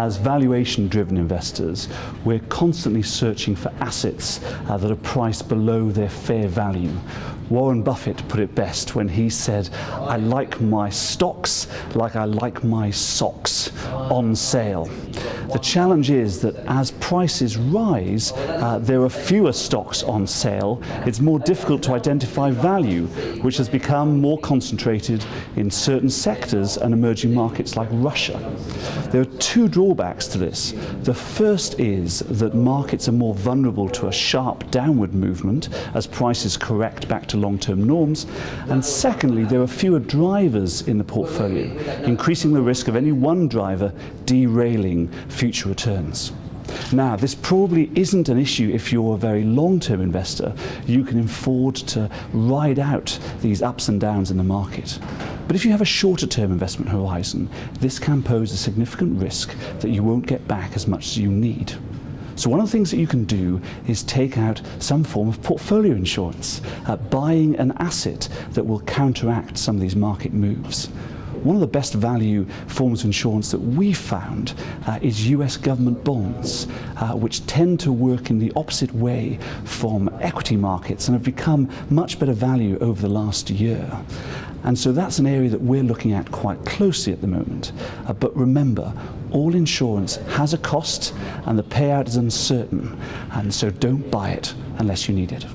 as valuation-driven investors, we're constantly searching for assets that are priced below their fair value. Warren Buffett put it best when he said, "I like my stocks like I like my socks, on sale." The challenge is that as prices rise, there are fewer stocks on sale. It's more difficult to identify value, which has become more concentrated in certain sectors and emerging markets like Russia. There are two drawbacks to this. The first is that markets are more vulnerable to a sharp downward movement as prices correct back to long-term norms. And secondly, there are fewer drivers in the portfolio, increasing the risk of any one driver derailing future returns. Now, this probably isn't an issue if you're a very long-term investor. You can afford to ride out these ups and downs in the market. But if you have a shorter-term investment horizon, this can pose a significant risk that you won't get back as much as you need. So one of the things that you can do is take out some form of portfolio insurance, buying an asset that will counteract some of these market moves. One of the best value forms of insurance that we found is US government bonds, which tend to work in the opposite way from equity markets and have become much better value over the last year. And so that's an area that we're looking at quite closely at the moment. But remember, all insurance has a cost and the payout is uncertain, and so don't buy it unless you need it.